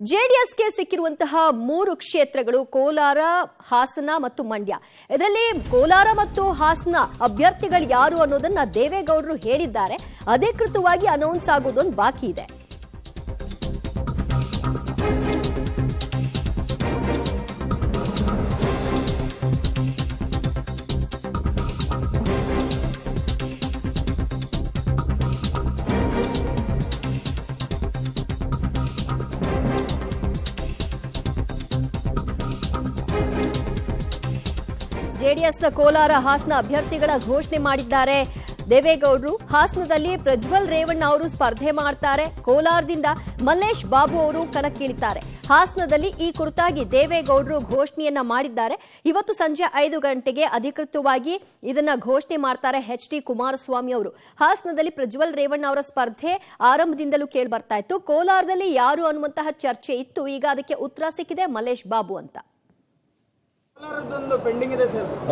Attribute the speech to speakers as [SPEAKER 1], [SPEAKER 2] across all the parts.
[SPEAKER 1] ಜೆಡಿಎಸ್ಗೆ ಸಿಕ್ಕಿರುವಂತಹ 3 ಕ್ಷೇತ್ರಗಳು ಕೋಲಾರ, ಹಾಸನ ಮತ್ತು ಮಂಡ್ಯ. ಇದರಲ್ಲಿ ಕೋಲಾರ ಮತ್ತು ಹಾಸನ ಅಭ್ಯರ್ಥಿಗಳು ಯಾರು ಅನ್ನೋದನ್ನ ದೇವೇಗೌಡರು ಹೇಳಿದ್ದಾರೆ. ಅಧಿಕೃತವಾಗಿ ಅನೌನ್ಸ್ ಆಗೋದೊಂದು ಬಾಕಿ ಇದೆ. ಜೆಡಿಎಸ್ನ ಕೋಲಾರ, ಹಾಸನ ಅಭ್ಯರ್ಥಿಗಳ ಘೋಷಣೆ ಮಾಡಿದ್ದಾರೆ ದೇವೇಗೌಡರು. ಹಾಸನದಲ್ಲಿ ಪ್ರಜ್ವಲ್ ರೇವಣ್ಣ ಅವರು ಸ್ಪರ್ಧೆ ಮಾಡ್ತಾರೆ. ಕೋಲಾರದಿಂದ ಮಲ್ಲೇಶ್ ಬಾಬು ಅವರು ಕಣಕ್ಕಿಳಿತಾರೆ. ಹಾಸನದಲ್ಲಿ ಈ ಕುರಿತಾಗಿ ದೇವೇಗೌಡರು ಘೋಷಣೆಯನ್ನ ಮಾಡಿದ್ದಾರೆ. ಇವತ್ತು ಸಂಜೆ 5 ಗಂಟೆಗೆ ಅಧಿಕೃತವಾಗಿ ಇದನ್ನ ಘೋಷಣೆ ಮಾಡ್ತಾರೆ ಎಚ್.ಡಿ. ಕುಮಾರಸ್ವಾಮಿ ಅವರು. ಹಾಸನದಲ್ಲಿ ಪ್ರಜ್ವಲ್ ರೇವಣ್ಣ ಅವರ ಸ್ಪರ್ಧೆ ಆರಂಭದಿಂದಲೂ ಕೇಳಿ ಬರ್ತಾ ಇತ್ತು. ಕೋಲಾರದಲ್ಲಿ ಯಾರು ಅನ್ನುವಂತಹ ಚರ್ಚೆ ಇತ್ತು. ಈಗ ಅದಕ್ಕೆ ಉತ್ತರ ಸಿಕ್ಕಿದೆ, ಮಲ್ಲೇಶ್ ಬಾಬು ಅಂತ.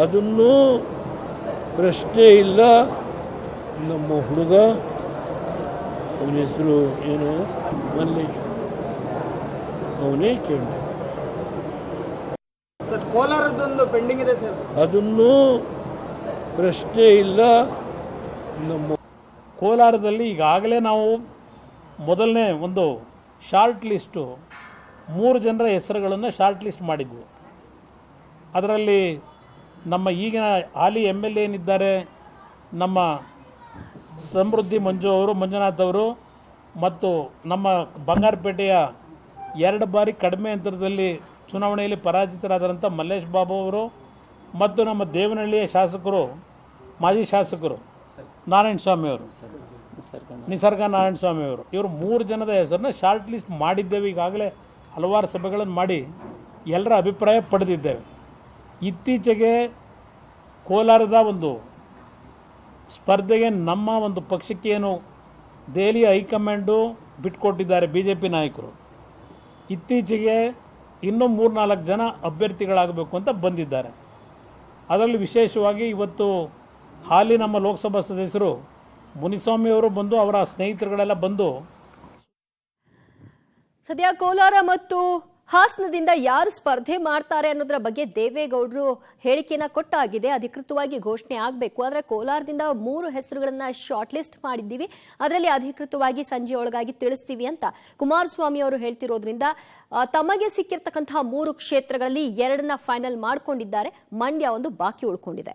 [SPEAKER 2] ಅದನ್ನು ಪ್ರಶ್ನೆ ಇಲ್ಲ. ನಮ್ಮ ಹುಡುಗ, ಅವನ ಹೆಸರು ಏನು, ಮಲ್ಲೇಶ್, ಅವನೇ ಕೇಳಿ.
[SPEAKER 3] ಕೋಲಾರದೊಂದು ಪೆಂಡಿಂಗ್ ಇದೆ ಸರ್.
[SPEAKER 2] ಅದನ್ನು ಪ್ರಶ್ನೆ ಇಲ್ಲ. ನಮ್ಮ
[SPEAKER 4] ಕೋಲಾರದಲ್ಲಿ ಈಗಾಗಲೇ ನಾವು ಮೊದಲನೇ ಒಂದು ಶಾರ್ಟ್ ಲಿಸ್ಟು 3 ಜನರ ಹೆಸರುಗಳನ್ನು ಶಾರ್ಟ್ ಲಿಸ್ಟ್ ಮಾಡಿದ್ವಿ. ಅದರಲ್ಲಿ ನಮ್ಮ ಈಗಿನ ಹಾಲಿ MLA ಏನಿದ್ದಾರೆ, ನಮ್ಮ ಸಮೃದ್ಧಿ ಮಂಜುನಾಥ್ ಅವರು, ಮತ್ತು ನಮ್ಮ ಬಂಗಾರಪೇಟೆಯ 2 ಬಾರಿ ಕಡಿಮೆ ಅಂತರದಲ್ಲಿ ಚುನಾವಣೆಯಲ್ಲಿ ಪರಾಜಿತರಾದಂಥ ಮಲ್ಲೇಶ್ ಬಾಬು ಅವರು, ಮತ್ತು ನಮ್ಮ ದೇವನಹಳ್ಳಿಯ ಶಾಸಕರು, ಮಾಜಿ ಶಾಸಕರು ನಾರಾಯಣಸ್ವಾಮಿ ಅವರು, ನಿಸರ್ಗ ನಾರಾಯಣಸ್ವಾಮಿ ಅವರು, ಇವರು 3 ಜನದ ಹೆಸರನ್ನ ಶಾರ್ಟ್ ಲಿಸ್ಟ್ ಮಾಡಿದ್ದೇವೆ. ಈಗಾಗಲೇ ಹಲವಾರು ಸಭೆಗಳನ್ನು ಮಾಡಿ ಎಲ್ಲರ ಅಭಿಪ್ರಾಯ ಪಡೆದಿದ್ದೇವೆ. ಇತ್ತೀಚೆಗೆ ಕೋಲಾರದ ಒಂದು ಸ್ಪರ್ಧೆಗೆ ನಮ್ಮ ಒಂದು ಪಕ್ಷಕ್ಕೆ ಏನು ದೆಹಲಿ ಹೈಕಮಾಂಡು ಬಿಟ್ಕೊಟ್ಟಿದ್ದಾರೆ BJP ನಾಯಕರು. ಇತ್ತೀಚೆಗೆ ಇನ್ನೂ 3-4 ಜನ ಅಭ್ಯರ್ಥಿಗಳಾಗಬೇಕು ಅಂತ ಬಂದಿದ್ದಾರೆ. ಅದರಲ್ಲಿ ವಿಶೇಷವಾಗಿ ಇವತ್ತು ಹಾಲಿ ನಮ್ಮ ಲೋಕಸಭಾ ಸದಸ್ಯರು ಮುನಿಸ್ವಾಮಿ ಅವರು ಬಂದು, ಅವರ ಸ್ನೇಹಿತರುಗಳೆಲ್ಲ ಬಂದು,
[SPEAKER 1] ಸದ್ಯ ಕೋಲಾರ ಮತ್ತು ಹಾಸನದಿಂದ ಯಾರು ಸ್ಪರ್ಧೆ ಮಾಡ್ತಾರೆ ಅನ್ನೋದ್ರ ಬಗ್ಗೆ ದೇವೇಗೌಡರು ಹೇಳಿಕೆಯನ್ನ ಕೊಟ್ಟಾಗಿದೆ. ಅಧಿಕೃತವಾಗಿ ಘೋಷಣೆ ಆಗಬೇಕು. ಆದರೆ ಕೋಲಾರದಿಂದ 3 ಹೆಸರುಗಳನ್ನ ಶಾರ್ಟ್ ಲಿಸ್ಟ್ ಮಾಡಿದ್ದೀವಿ, ಅದರಲ್ಲಿ ಅಧಿಕೃತವಾಗಿ ಸಂಜೆ ಒಳಗಾಗಿ ತಿಳಿಸ್ತೀವಿ ಅಂತ ಕುಮಾರಸ್ವಾಮಿ ಅವರು ಹೇಳ್ತಿರೋದ್ರಿಂದ ತಮಗೆ ಸಿಕ್ಕಿರ್ತಕ್ಕಂತಹ 3 ಕ್ಷೇತ್ರಗಳಲ್ಲಿ 2ನ್ನ ಫೈನಲ್ ಮಾಡ್ಕೊಂಡಿದ್ದಾರೆ. ಮಂಡ್ಯ ಒಂದು ಬಾಕಿ ಉಳ್ಕೊಂಡಿದೆ.